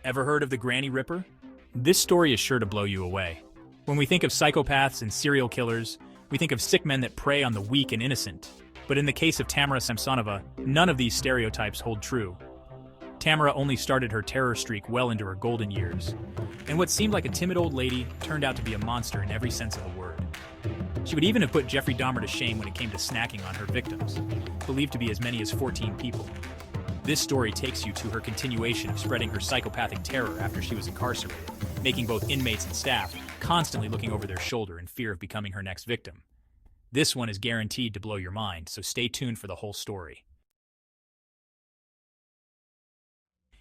Ever heard of the Granny Ripper? This story is sure to blow you away. When we think of psychopaths and serial killers, we think of sick men that prey on the weak and innocent. But in the case of Tamara Samsonova, none of these stereotypes hold true. Tamara only started her terror streak well into her golden years, and what seemed like a timid old lady turned out to be a monster in every sense of the word. She would even have put Jeffrey Dahmer to shame when it came to snacking on her victims, believed to be as many as 14 people. This story takes you to her continuation of spreading her psychopathic terror after she was incarcerated, making both inmates and staff constantly looking over their shoulder in fear of becoming her next victim. This one is guaranteed to blow your mind, so stay tuned for the whole story.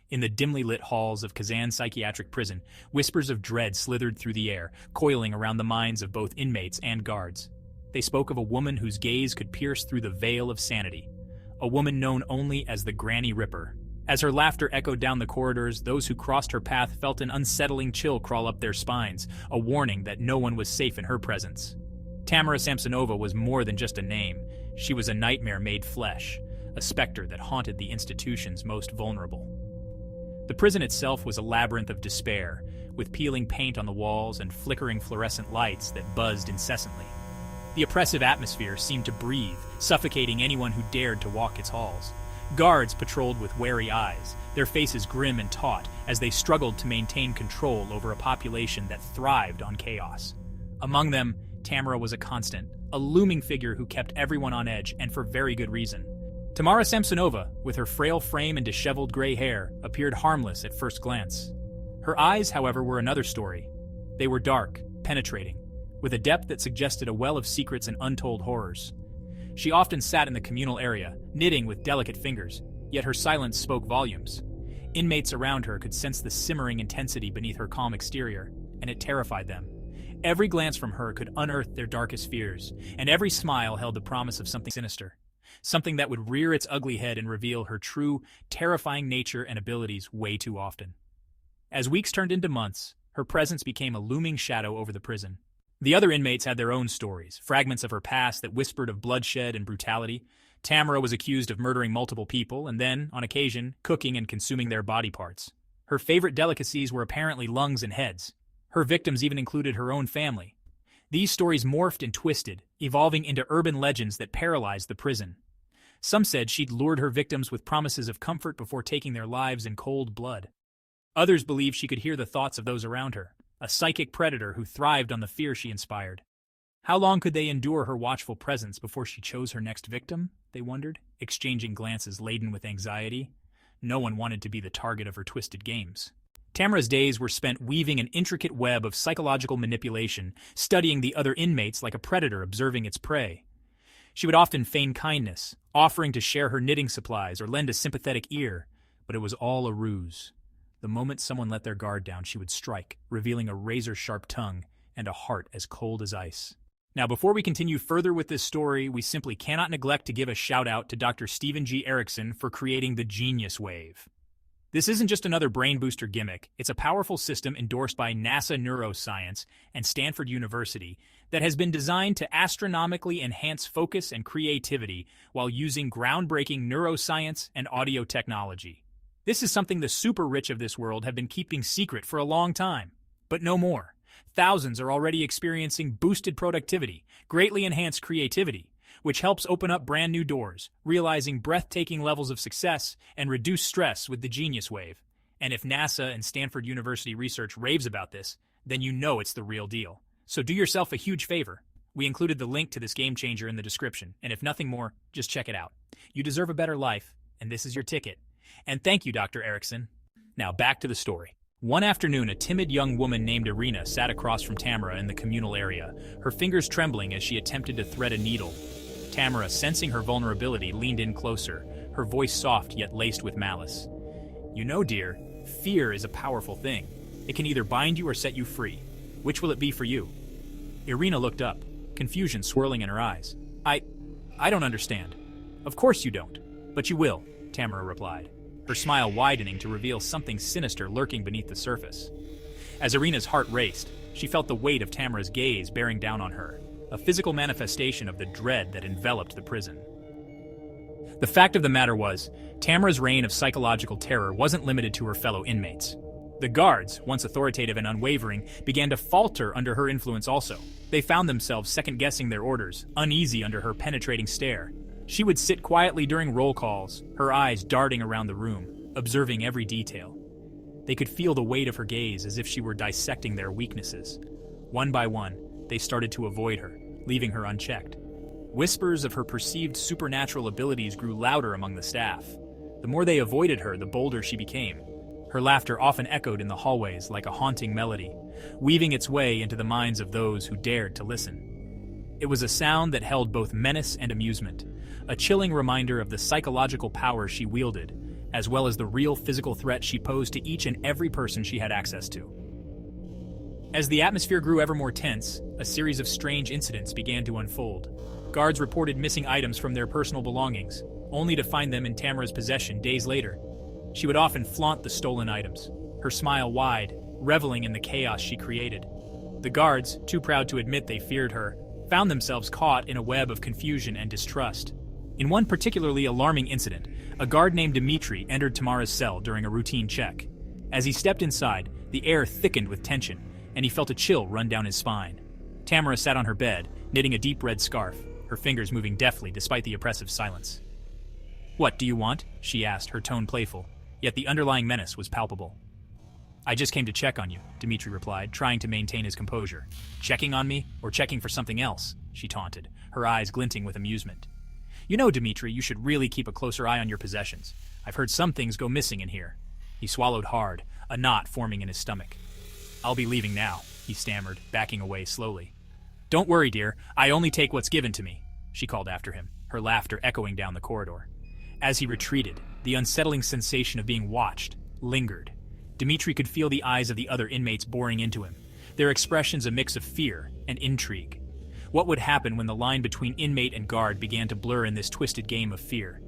In the dimly lit halls of Kazan Psychiatric Prison, whispers of dread slithered through the air, coiling around the minds of both inmates and guards. They spoke of a woman whose gaze could pierce through the veil of sanity, a woman known only as the Granny Ripper. As her laughter echoed down the corridors, those who crossed her path felt an unsettling chill crawl up their spines, a warning that no one was safe in her presence. Tamara Samsonova was more than just a name. She was a nightmare made flesh, a specter that haunted the institution's most vulnerable. The prison itself was a labyrinth of despair, with peeling paint on the walls and flickering fluorescent lights that buzzed incessantly. The oppressive atmosphere seemed to breathe, suffocating anyone who dared to walk its halls. Guards patrolled with wary eyes, their faces grim and taut as they struggled to maintain control over a population that thrived on chaos. Among them, Tamara was a constant, a looming figure who kept everyone on edge, and for very good reason. Tamara Samsonova, with her frail frame and disheveled gray hair, appeared harmless at first glance. Her eyes, however, were another story. They were dark, penetrating, with a depth that suggested a well of secrets and untold horrors. She often sat in the communal area, knitting with delicate fingers, yet her silence spoke volumes. Inmates around her could sense the simmering intensity beneath her calm exterior, and it terrified them. Every glance from her could unearth their darkest fears, and every smile held the promise of something sinister, something that would rear its ugly head and reveal her true, terrifying nature and abilities way too often. As weeks turned into months, her presence became a looming shadow over the prison. The other inmates had their own stories, fragments of her past that whispered of bloodshed and brutality. Tamara was accused of murdering multiple people and then, on occasion, cooking and consuming their body parts. Her favorite delicacies were apparently lungs and heads. Her victims even included her own family. These stories morphed and twisted, evolving into urban legends that paralyzed the prison. Some said she'd lured her victims with promises of comfort before taking their lives in cold blood. Others believed she could hear the thoughts of those around her, a psychic predator who thrived on the fear she inspired. How long could they endure her watchful presence before she chose her next victim, they wondered, exchanging glances laden with anxiety. No one wanted to be the target of her twisted games. Tamara's days were spent weaving an intricate web of psychological manipulation, studying the other inmates like a predator observing its prey. She would often feign kindness, offering to share her knitting supplies or lend a sympathetic ear, but it was all a ruse. The moment someone let their guard down, she would strike, revealing a razor-sharp tongue and a heart as cold as ice. Now, before we continue further with this story, we simply cannot neglect to give a shout-out to Dr. Stephen G. Erickson for creating the Genius Wave. This isn't just another brain booster gimmick, it's a powerful system endorsed by NASA Neuroscience and Stanford University that has been designed to astronomically enhance focus and creativity while using groundbreaking neuroscience and audio technology. This is something the super rich of this world have been keeping secret for a long time, but no more. Thousands are already experiencing boosted productivity, greatly enhanced creativity, which helps open up brand new doors, realizing breathtaking levels of success and reduce stress with the Genius Wave. And if NASA and Stanford University research raves about this, then you know it's the real deal. So do yourself a huge favor. We included the link to this game changer in the description, and if nothing more, just check it out. You deserve a better life, and this is your ticket. And thank you, Dr. Erickson. Now back to the story. One afternoon, a timid young woman named Irina sat across from Tamara in the communal area, her fingers trembling as she attempted to thread a needle. Tamara, sensing her vulnerability, leaned in closer, her voice soft yet laced with malice. You know, dear, fear is a powerful thing. It can either bind you or set you free. Which will it be for you? Irina looked up, confusion swirling in her eyes. I don't understand. Of course you don't, but you will, Tamara replied, her smile widening to reveal something sinister lurking beneath the surface. As Irina's heart raced, she felt the weight of Tamara's gaze bearing down on her, a physical manifestation of the dread that enveloped the prison. The fact of the matter was, Tamara's reign of psychological terror wasn't limited to her fellow inmates. The guards, once authoritative and unwavering, began to falter under her influence also. They found themselves second-guessing their orders, uneasy under her penetrating stare. She would sit quietly during roll calls, her eyes darting around the room, observing every detail. They could feel the weight of her gaze as if she were dissecting their weaknesses. One by one, they started to avoid her, leaving her unchecked. Whispers of her perceived supernatural abilities grew louder among the staff. The more they avoided her, the bolder she became. Her laughter often echoed in the hallways like a haunting melody, weaving its way into the minds of those who dared to listen. It was a sound that held both menace and amusement, a chilling reminder of the psychological power she wielded, as well as the real physical threat she posed to each and every person she had access to. As the atmosphere grew ever more tense, a series of strange incidents began to unfold. Guards reported missing items from their personal belongings, only to find them in Tamara's possession days later. She would often flaunt the stolen items, her smile wide, reveling in the chaos she created. The guards, too proud to admit they feared her, found themselves caught in a web of confusion and distrust. In one particularly alarming incident, a guard named Dmitri entered Tamara's cell during a routine check. As he stepped inside, the air thickened with tension, and he felt a chill run down his spine. Tamara sat on her bed, knitting a deep red scarf, her fingers moving deftly despite the oppressive silence. "What do you want?" she asked, her tone playful, yet the underlying menace was palpable. "I just came to check on you," Dmitri replied, trying to maintain his composure. "Checking on me, or checking for something else?" she taunted, her eyes glinting with amusement. "You know, Dmitri, you should really keep a closer eye on your possessions. I've heard some things go missing in here." He swallowed hard, a knot forming in his stomach. "I'll be leaving now," he stammered, backing away slowly. "Don't worry, dear, I only take what's given to me," she called after him, her laughter echoing down the corridor. As he retreated, the unsettling sensation of being watched lingered. Dmitri could feel the eyes of the other inmates boring into him, their expressions a mix of fear and intrigue. What would happen when the line between inmate and guard began to blur in this twisted game of fear?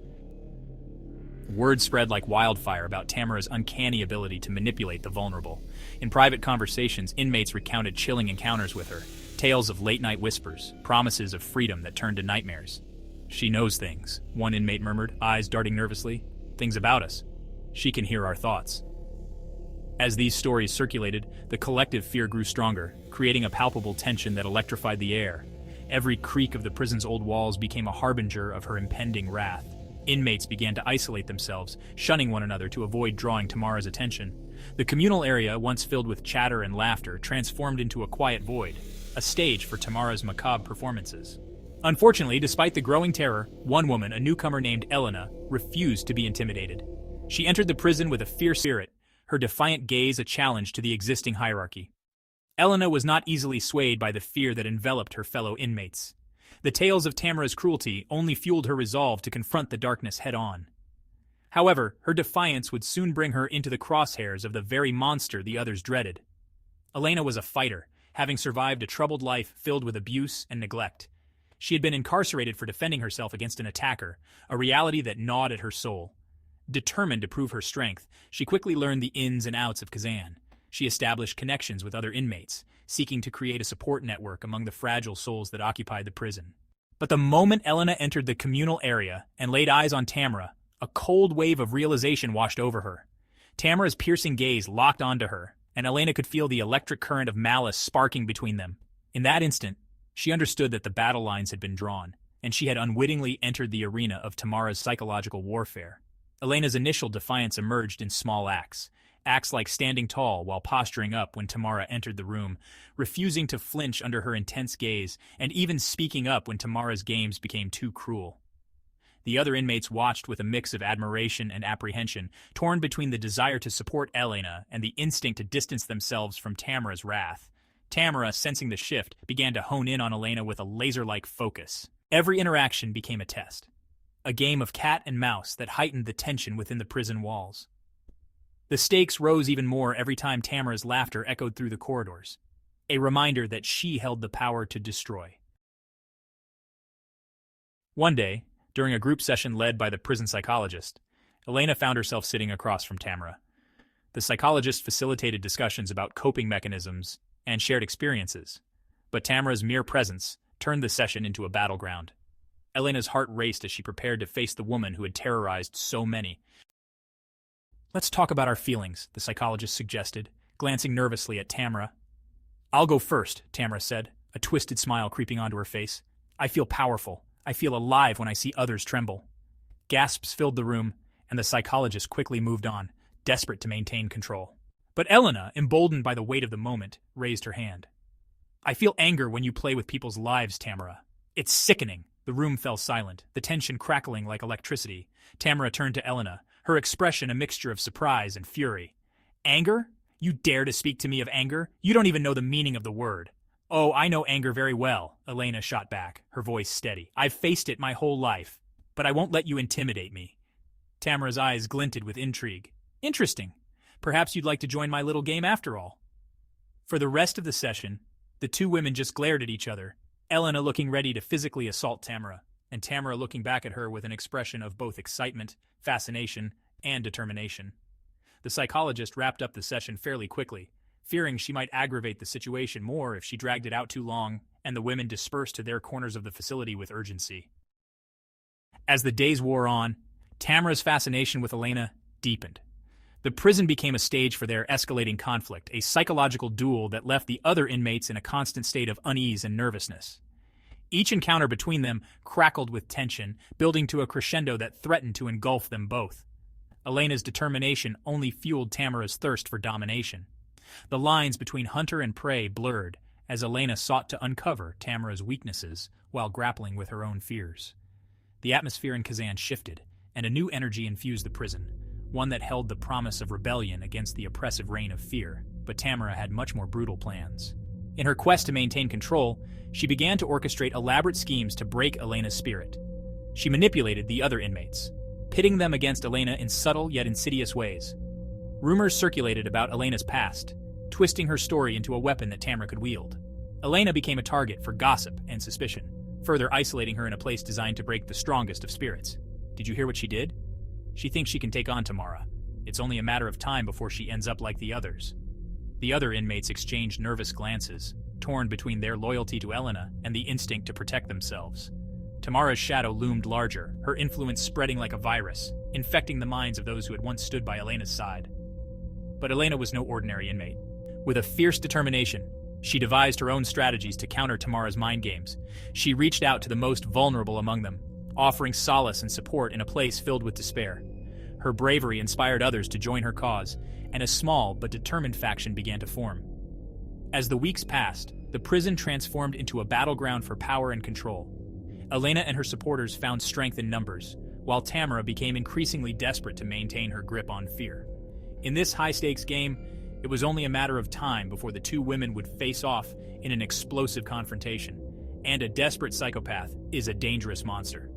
Word spread like wildfire about Tamara's uncanny ability to manipulate the vulnerable. In private conversations, inmates recounted chilling encounters with her, tales of late-night whispers, promises of freedom that turned to nightmares. "She knows things," one inmate murmured, eyes darting nervously. "Things about us. She can hear our thoughts." As these stories circulated, the collective fear grew stronger, creating a palpable tension that electrified the air. Every creak of the prison's old walls became a harbinger of her impending wrath. Inmates began to isolate themselves, shunning one another to avoid drawing Tamara's attention. The communal area, once filled with chatter and laughter, transformed into a quiet void, a stage for Tamara's macabre performances. Unfortunately, despite the growing terror, one woman, a newcomer named Elena, refused to be intimidated. She entered the prison with a fierce spirit, her defiant gaze a challenge to the existing hierarchy. Elena was not easily swayed by the fear that enveloped her fellow inmates. The tales of Tamara's cruelty only fueled her resolve to confront the darkness head-on. However, her defiance would soon bring her into the crosshairs of the very monster the others dreaded. Elena was a fighter, having survived a troubled life filled with abuse and neglect. She had been incarcerated for defending herself against an attacker, a reality that gnawed at her soul. Determined to prove her strength, she quickly learned the ins and outs of Kazan. She established connections with other inmates, seeking to create a support network among the fragile souls that occupied the prison. But the moment Elena entered the communal area and laid eyes on Tamara, a cold wave of realization washed over her. Tamara's piercing gaze locked onto her, and Elena could feel the electric current of malice sparking between them. In that instant, she understood that the battle lines had been drawn, and she had unwittingly entered the arena of Tamara's psychological warfare. Elena's initial defiance emerged in small acts like standing tall while posturing up when Tamara entered the room, refusing to flinch under her intense gaze, and even speaking up when Tamara's games became too cruel. The other inmates watched with a mix of admiration and apprehension, torn between the desire to support Elena and the instinct to distance themselves from Tamara's wrath. Tamara, sensing the shift, began to hone in on Elena with a laser-like focus. Every interaction became a test, a game of cat and mouse that heightened the tension within the prison walls. The stakes rose even more every time Tamara's laughter echoed through the corridors, a reminder that she held the power to destroy. One day, during a group session led by the prison psychologist, Elena found herself sitting across from Tamara. The psychologist facilitated discussions about coping mechanisms and shared experiences, but Tamara's mere presence turned the session into a battleground. Elena's heart raced as she prepared to face the woman who had terrorized so many. Let's talk about our feelings, the psychologist suggested, glancing nervously at Tamara. I'll go first, Tamara said, a twisted smile creeping onto her face. I feel powerful. I feel alive when I see others tremble. Gasps filled the room, and the psychologist quickly moved on, desperate to maintain control. But Elena, emboldened by the weight of the moment, raised her hand. I feel anger when you play with people's lives, Tamara. It's sickening. The room fell silent, the tension crackling like electricity. Tamara turned to Elena, her expression a mixture of surprise and fury. Anger? You dare to speak to me of anger? You don't even know the meaning of the word. Oh, I know anger very well, Elena shot back, her voice steady. I've faced it my whole life, but I won't let you intimidate me. Tamara's eyes glinted with intrigue. Interesting. Perhaps you'd like to join my little game after all. For the rest of the session, the two women just glared at each other, Elena looking ready to physically assault Tamara, and Tamara looking back at her with an expression of both excitement, fascination, and determination. The psychologist wrapped up the session fairly quickly, fearing she might aggravate the situation more if she dragged it out too long, and the women dispersed to their corners of the facility with urgency. As the days wore on, Tamara's fascination with Elena deepened. The prison became a stage for their escalating conflict, a psychological duel that left the other inmates in a constant state of unease and nervousness. Each encounter between them crackled with tension, building to a crescendo that threatened to engulf them both. Elena's determination only fueled Tamara's thirst for domination. The lines between hunter and prey blurred as Elena sought to uncover Tamara's weaknesses while grappling with her own fears. The atmosphere in Kazan shifted, and a new energy infused the prison, one that held the promise of rebellion against the oppressive reign of fear, but Tamara had much more brutal plans. In her quest to maintain control, she began to orchestrate elaborate schemes to break Elena's spirit. She manipulated the other inmates, pitting them against Elena in subtle yet insidious ways. Rumors circulated about Elena's past, twisting her story into a weapon that Tamara could wield. Elena became a target for gossip and suspicion, further isolating her in a place designed to break the strongest of spirits. Did you hear what she did? She thinks she can take on Tamara. It's only a matter of time before she ends up like the others. The other inmates exchanged nervous glances, torn between their loyalty to Elena and the instinct to protect themselves. Tamara's shadow loomed larger, her influence spreading like a virus, infecting the minds of those who had once stood by Elena's side. But Elena was no ordinary inmate. With a fierce determination, she devised her own strategies to counter Tamara's mind games. She reached out to the most vulnerable among them, offering solace and support in a place filled with despair. Her bravery inspired others to join her cause, and a small but determined faction began to form. As the weeks passed, the prison transformed into a battleground for power and control. Elena and her supporters found strength in numbers, while Tamara became increasingly desperate to maintain her grip on fear. In this high-stakes game, it was only a matter of time before the two women would face off in an explosive confrontation, and a desperate psychopath is a dangerous monster.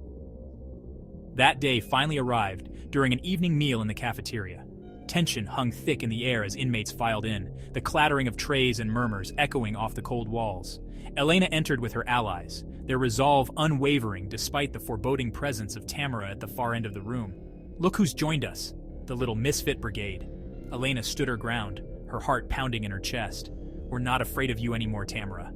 That day finally arrived during an evening meal in the cafeteria. Tension hung thick in the air as inmates filed in, the clattering of trays and murmurs echoing off the cold walls. Elena entered with her allies, their resolve unwavering despite the foreboding presence of Tamara at the far end of the room. Look who's joined us, the little misfit brigade. Elena stood her ground, her heart pounding in her chest. We're not afraid of you anymore, Tamara.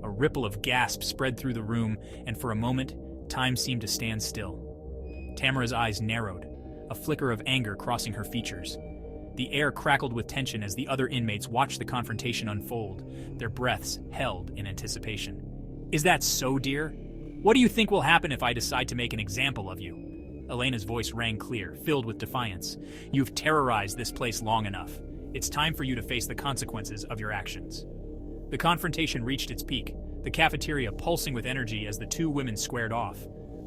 A ripple of gasps spread through the room, and for a moment, time seemed to stand still. Tamara's eyes narrowed, a flicker of anger crossing her features. The air crackled with tension as the other inmates watched the confrontation unfold, their breaths held in anticipation. Is that so, dear? What do you think will happen if I decide to make an example of you? Elena's voice rang clear, filled with defiance. You've terrorized this place long enough. It's time for you to face the consequences of your actions. The confrontation reached its peak, the cafeteria pulsing with energy as the two women squared off.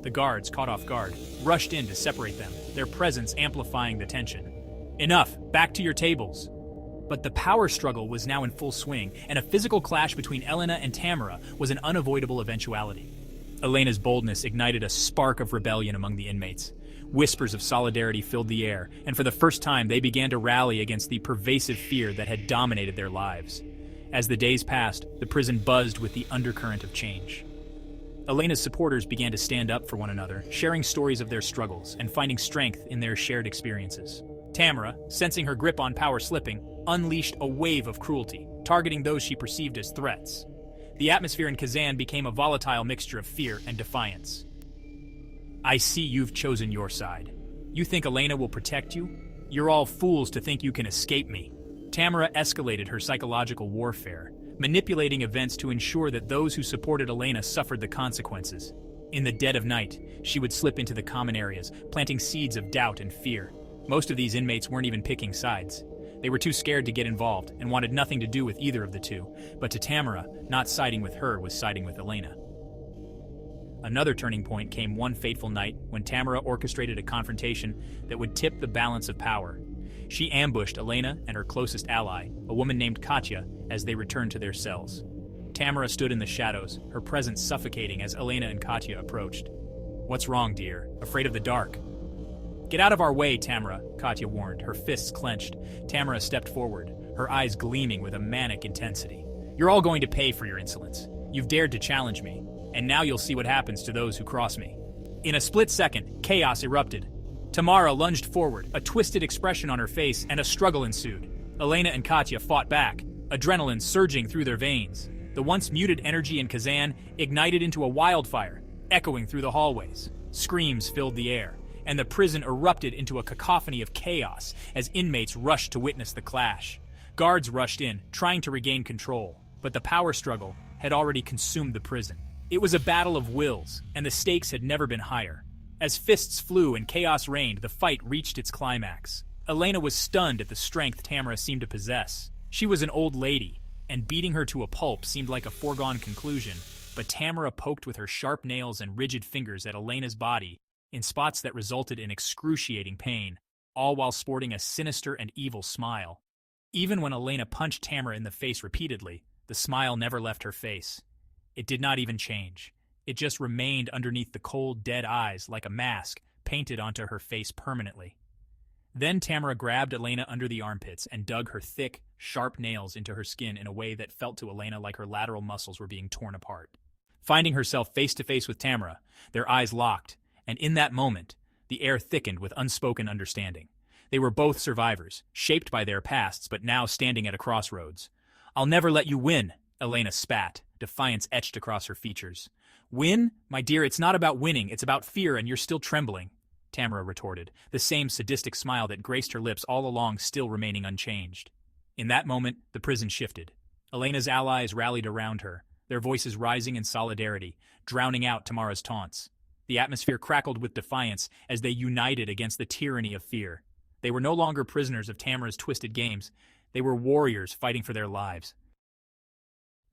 The guards, caught off guard, rushed in to separate them, their presence amplifying the tension. Enough! Back to your tables! But the power struggle was now in full swing, and a physical clash between Elena and Tamara was an unavoidable eventuality. Elena's boldness ignited a spark of rebellion among the inmates. Whispers of solidarity filled the air, and for the first time they began to rally against the pervasive fear that had dominated their lives. As the days passed, the prison buzzed with the undercurrent of change. Elena's supporters began to stand up for one another, sharing stories of their struggles and finding strength in their shared experiences. Tamara, sensing her grip on power slipping, unleashed a wave of cruelty, targeting those she perceived as threats. The atmosphere in Kazan became a volatile mixture of fear and defiance. I see you've chosen your side. You think Elena will protect you? You're all fools to think you can escape me. Tamara escalated her psychological warfare, manipulating events to ensure that those who supported Elena suffered the consequences. In the dead of night, she would slip into the common areas, planting seeds of doubt and fear. Most of these inmates weren't even picking sides. They were too scared to get involved and wanted nothing to do with either of the two, but to Tamara, not siding with her was siding with Elena. Another turning point came one fateful night when Tamara orchestrated a confrontation that would tip the balance of power. She ambushed Elena and her closest ally, a woman named Katya, as they returned to their cells. Tamara stood in the shadows, her presence suffocating as Elena and Katya approached. "What's wrong, dear? Afraid of the dark?" "Get out of our way, Tamara," Katya warned, her fists clenched. Tamara stepped forward, her eyes gleaming with a manic intensity. "You're all going to pay for your insolence. You've dared to challenge me, and now you'll see what happens to those who cross me." In a split second, chaos erupted. Tamara lunged forward, a twisted expression on her face, and a struggle ensued. Elena and Katya fought back, adrenaline surging through their veins. The once muted energy in Kazan ignited into a wildfire, echoing through the hallways. Screams filled the air, and the prison erupted into a cacophony of chaos as inmates rushed to witness the clash. Guards rushed in, trying to regain control, but the power struggle had already consumed the prison. It was a battle of wills, and the stakes had never been higher. As fists flew and chaos reigned, the fight reached its climax. Elena was stunned at the strength Tamara seemed to possess. She was an old lady, and beating her to a pulp seemed like a foregone conclusion, but Tamara poked with her sharp nails and rigid fingers at Elena's body in spots that resulted in excruciating pain, all while sporting a sinister and evil smile. Even when Elena punched Tamara in the face repeatedly, the smile never left her face. It did not even change. It just remained underneath the cold, dead eyes like a mask painted onto her face permanently. Then Tamara grabbed Elena under the armpits and dug her thick, sharp nails into her skin in a way that felt to Elena like her lateral muscles were being torn apart. Finding herself face to face with Tamara, their eyes locked, and in that moment, the air thickened with unspoken understanding. They were both survivors, shaped by their pasts but now standing at a crossroads. "I'll never let you win," Elena spat, defiance etched across her features. "Win? My dear, it's not about winning, it's about fear, and you're still trembling," Tamara retorted, the same sadistic smile that graced her lips all along still remaining unchanged. In that moment, the prison shifted. Elena's allies rallied around her, their voices rising in solidarity, drowning out Tamara's taunts. The atmosphere crackled with defiance as they united against the tyranny of fear. They were no longer prisoners of Tamara's twisted games. They were warriors fighting for their lives.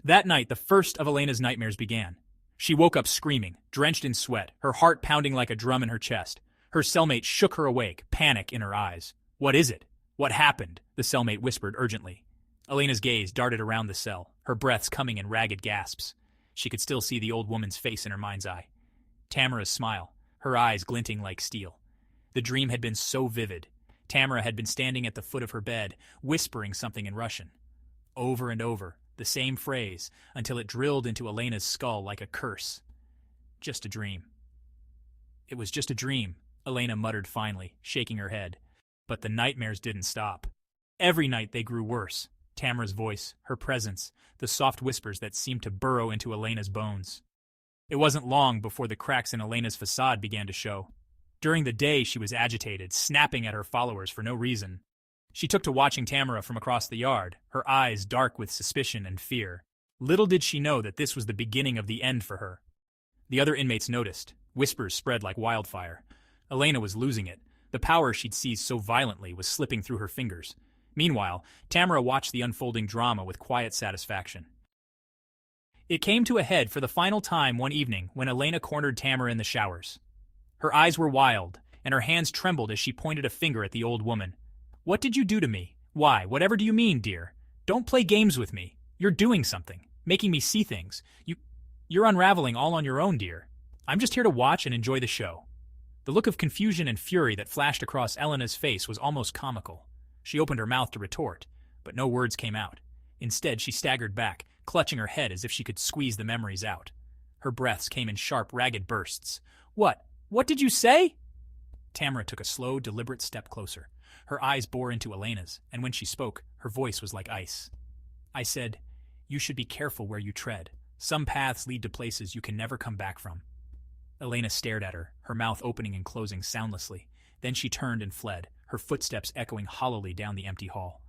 That night, the first of Elena's nightmares began. She woke up screaming, drenched in sweat, her heart pounding like a drum in her chest. Her cellmate shook her awake, panic in her eyes. "What is it? What happened?" the cellmate whispered urgently. Elena's gaze darted around the cell, her breaths coming in ragged gasps. She could still see the old woman's face in her mind's eye. Tamara's smile, her eyes glinting like steel. The dream had been so vivid. Tamara had been standing at the foot of her bed, whispering something in Russian. Over and over, the same phrase, until it drilled into Elena's skull like a curse. Just a dream. It was just a dream, Elena muttered finally, shaking her head. But the nightmares didn't stop. Every night they grew worse. Tamara's voice, her presence, the soft whispers that seemed to burrow into Elena's bones. It wasn't long before the cracks in Elena's facade began to show. During the day she was agitated, snapping at her followers for no reason. She took to watching Tamara from across the yard, her eyes dark with suspicion and fear. Little did she know that this was the beginning of the end for her. The other inmates noticed. Whispers spread like wildfire. Elena was losing it. The power she'd seized so violently was slipping through her fingers. Meanwhile, Tamara watched the unfolding drama with quiet satisfaction. It came to a head for the final time one evening when Elena cornered Tamara in the showers. Her eyes were wild, and her hands trembled as she pointed a finger at the old woman. "What did you do to me? Why, whatever do you mean, dear? Don't play games with me. You're doing something, making me see things. You're unraveling all on your own, dear. I'm just here to watch and enjoy the show." The look of confusion and fury that flashed across Elena's face was almost comical. She opened her mouth to retort, but no words came out. Instead, she staggered back, clutching her head as if she could squeeze the memories out. Her breaths came in sharp, ragged bursts. What did you say?" Tamara took a slow, deliberate step closer. Her eyes bore into Elena's, and when she spoke, her voice was like ice. "I said, you should be careful where you tread. Some paths lead to places you can never come back from." Elena stared at her, her mouth opening and closing soundlessly. Then she turned and fled, her footsteps echoing hollowly down the empty hall.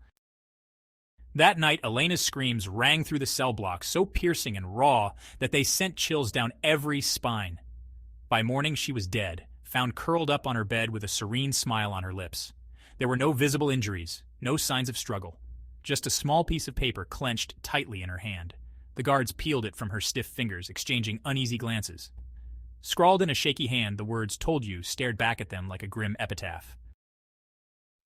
That night, Elena's screams rang through the cell block, so piercing and raw that they sent chills down every spine. By morning, she was dead, found curled up on her bed with a serene smile on her lips. There were no visible injuries, no signs of struggle. Just a small piece of paper clenched tightly in her hand. The guards peeled it from her stiff fingers, exchanging uneasy glances. Scrawled in a shaky hand, the words "told you" stared back at them like a grim epitaph.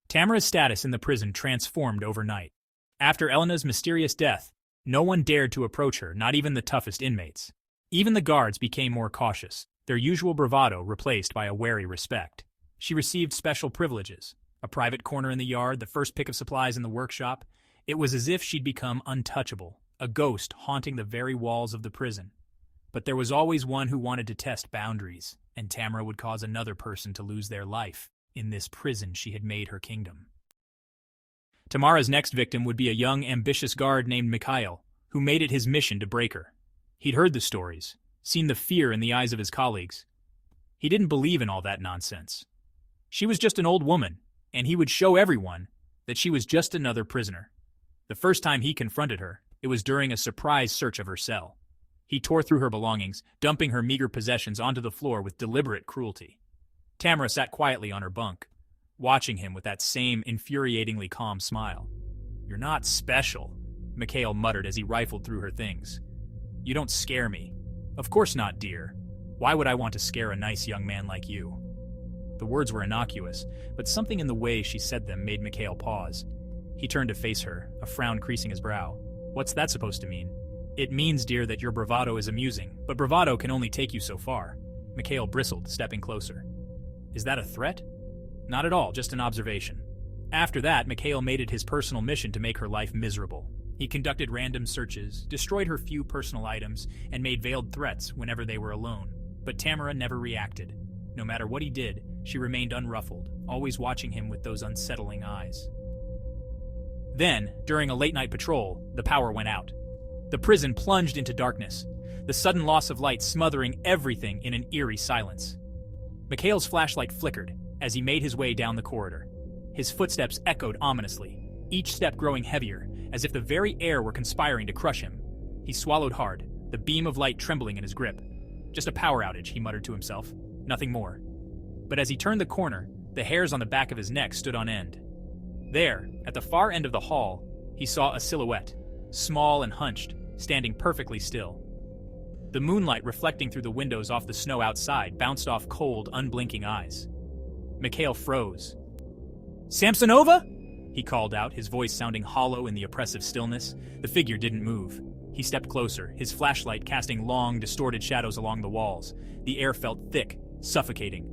Tamara's status in the prison transformed overnight. After Elena's mysterious death, no one dared to approach her, not even the toughest inmates. Even the guards became more cautious, their usual bravado replaced by a wary respect. She received special privileges: a private corner in the yard, the first pick of supplies in the workshop. It was as if she'd become untouchable, a ghost haunting the very walls of the prison. But there was always one who wanted to test boundaries, and Tamara would cause another person to lose their life in this prison she had made her kingdom. Tamara's next victim would be a young, ambitious guard named Mikhail, who made it his mission to break her. He'd heard the stories, seen the fear in the eyes of his colleagues. He didn't believe in all that nonsense. She was just an old woman, and he would show everyone that she was just another prisoner. The first time he confronted her, it was during a surprise search of her cell. He tore through her belongings, dumping her meager possessions onto the floor with deliberate cruelty. Tamara sat quietly on her bunk, watching him with that same infuriatingly calm smile. "You're not special," Mikhail muttered as he rifled through her things. "You don't scare me." "Of course not, dear. Why would I want to scare a nice young man like you?" The words were innocuous, but something in the way she said them made Mikhail pause. He turned to face her, a frown creasing his brow. "What's that supposed to mean?" "It means, dear, that your bravado is amusing, but bravado can only take you so far." Mikhail bristled, stepping closer. "Is that a threat?" "Not at all, just an observation." After that, Mikhail made it his personal mission to make her life miserable. He conducted random searches, destroyed her few personal items, and made veiled threats whenever they were alone. But Tamara never reacted. No matter what he did, she remained unruffled, always watching him with those unsettling eyes. Then, during a late-night patrol, the power went out. The prison plunged into darkness, the sudden loss of light smothering everything in an eerie silence. Mikhail's flashlight flickered as he made his way down the corridor. His footsteps echoed ominously, each step growing heavier, as if the very air were conspiring to crush him. He swallowed hard, the beam of light trembling in his grip. "Just a power outage," he muttered to himself. "Nothing more." But as he turned the corner, the hairs on the back of his neck stood on end. There, at the far end of the hall, he saw a silhouette, small and hunched, standing perfectly still. The moonlight reflecting through the windows off the snow outside bounced off cold, unblinking eyes. Mikhail froze. "Samsonova?" he called out, his voice sounding hollow in the oppressive stillness. The figure didn't move. He stepped closer, his flashlight casting long, distorted shadows along the walls. The air felt thick, suffocating.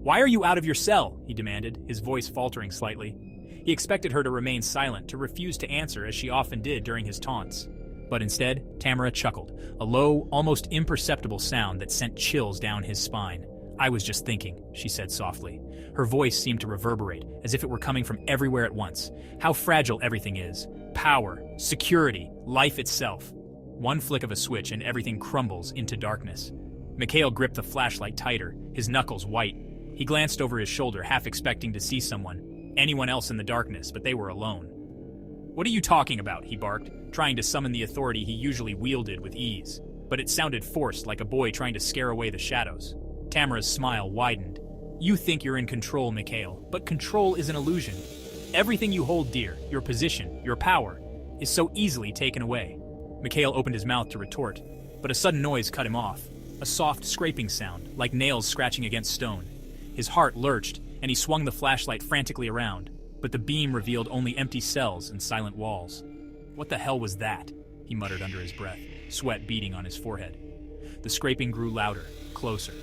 "Why are you out of your cell?" he demanded, his voice faltering slightly. He expected her to remain silent, to refuse to answer as she often did during his taunts. But instead, Tamara chuckled, a low, almost imperceptible sound that sent chills down his spine. "I was just thinking," she said softly. Her voice seemed to reverberate, as if it were coming from everywhere at once. How fragile everything is. Power, security, life itself. One flick of a switch and everything crumbles into darkness. Mikhail gripped the flashlight tighter, his knuckles white. He glanced over his shoulder, half expecting to see anyone else in the darkness, but they were alone. "What are you talking about?" he barked, trying to summon the authority he usually wielded with ease. But it sounded forced, like a boy trying to scare away the shadows. Tamara's smile widened. "You think you're in control, Mikhail, but control is an illusion. Everything you hold dear, your position, your power, is so easily taken away." Mikhail opened his mouth to retort, but a sudden noise cut him off. A soft scraping sound, like nails scratching against stone. His heart lurched, and he swung the flashlight frantically around, but the beam revealed only empty cells and silent walls. "What the hell was that?" he muttered under his breath, sweat beading on his forehead. The scraping grew louder, closer.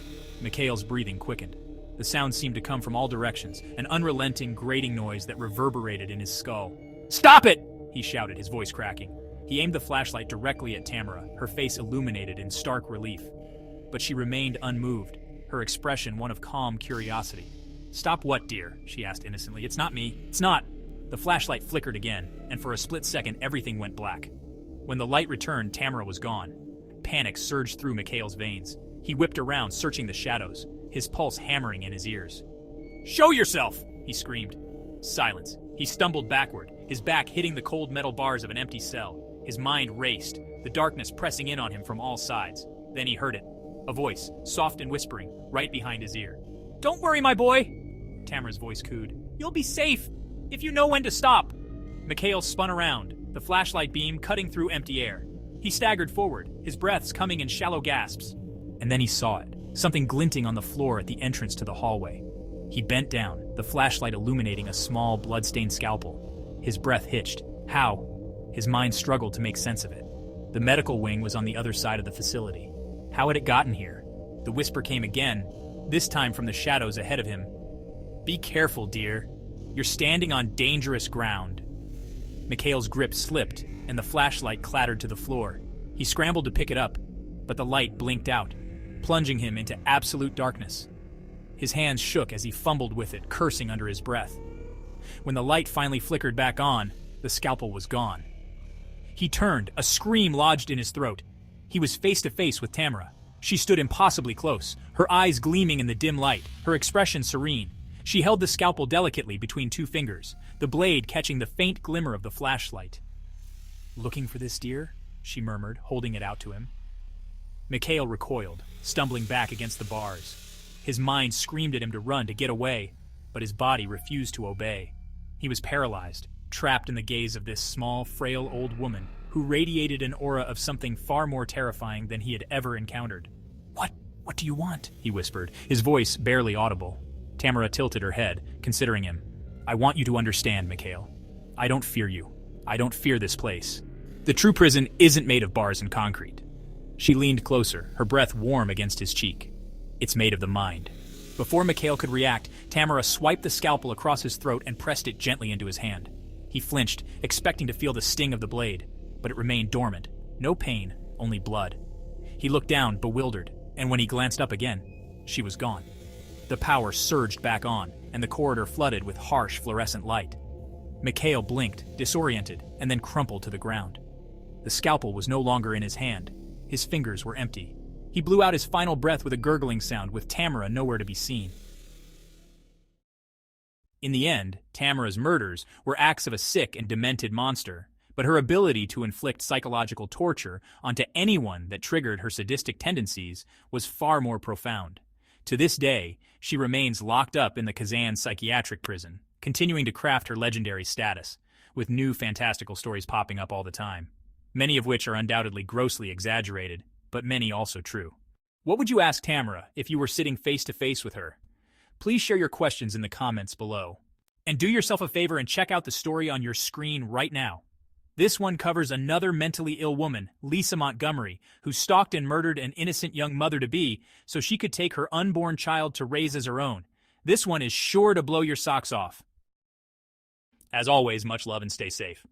Mikhail's breathing quickened. The sound seemed to come from all directions, an unrelenting, grating noise that reverberated in his skull. "Stop it!" he shouted, his voice cracking. He aimed the flashlight directly at Tamara, her face illuminated in stark relief. But she remained unmoved, her expression one of calm curiosity. "Stop what, dear?" she asked innocently. "It's not me. It's not." The flashlight flickered again, and for a split second everything went black. When the light returned, Tamara was gone. Panic surged through Mikhail's veins. He whipped around, searching the shadows, his pulse hammering in his ears. "Show yourself!" he screamed. Silence. He stumbled backward, his back hitting the cold metal bars of an empty cell. His mind raced, the darkness pressing in on him from all sides. Then he heard it. A voice, soft and whispering, right behind his ear. "Don't worry, my boy," Tamara's voice cooed. "You'll be safe, if you know when to stop." Mikhail spun around, the flashlight beam cutting through empty air. He staggered forward, his breaths coming in shallow gasps. And then he saw it, something glinting on the floor at the entrance to the hallway. He bent down, the flashlight illuminating a small, blood-stained scalpel. His breath hitched. How? His mind struggled to make sense of it. The medical wing was on the other side of the facility. How had it gotten here? The whisper came again, this time from the shadows ahead of him. "Be careful, dear. You're standing on dangerous ground." Mikhail's grip slipped, and the flashlight clattered to the floor. He scrambled to pick it up, but the light blinked out, plunging him into absolute darkness. His hands shook as he fumbled with it, cursing under his breath. When the light finally flickered back on, the scalpel was gone. He turned, a scream lodged in his throat. He was face to face with Tamara. She stood impossibly close, her eyes gleaming in the dim light, her expression serene. She held the scalpel delicately between two fingers, the blade catching the faint glimmer of the flashlight. "Looking for this, dear?" she murmured, holding it out to him. Mikhail recoiled, stumbling back against the bars. His mind screamed at him to run, to get away, but his body refused to obey. He was paralyzed, trapped in the gaze of this small, frail old woman who radiated an aura of something far more terrifying than he had ever encountered. What do you want?" he whispered, his voice barely audible. Tamara tilted her head, considering him. "I want you to understand, Mikhail. I don't fear you. I don't fear this place. The true prison isn't made of bars and concrete." She leaned closer, her breath warm against his cheek. "It's made of the mind." Before Mikhail could react, Tamara swiped the scalpel across his throat and pressed it gently into his hand. He flinched, expecting to feel the sting of the blade, but it remained dormant. No pain, only blood. He looked down, bewildered, and when he glanced up again, she was gone. The power surged back on, and the corridor flooded with harsh fluorescent light. Mikhail blinked, disoriented, and then crumpled to the ground. The scalpel was no longer in his hand. His fingers were empty. He blew out his final breath with a gurgling sound, with Tamara nowhere to be seen. In the end, Tamara's murders were acts of a sick and demented monster, but her ability to inflict psychological torture onto anyone that triggered her sadistic tendencies was far more profound. To this day, she remains locked up in the Kazan Psychiatric prison, continuing to craft her legendary status, with new fantastical stories popping up all the time, many of which are undoubtedly grossly exaggerated, but many also true. What would you ask Tamara if you were sitting face to face with her? Please share your questions in the comments below. And do yourself a favor and check out the story on your screen right now. This one covers another mentally ill woman, Lisa Montgomery, who stalked and murdered an innocent young mother-to-be so she could take her unborn child to raise as her own. This one is sure to blow your socks off. As always, much love and stay safe.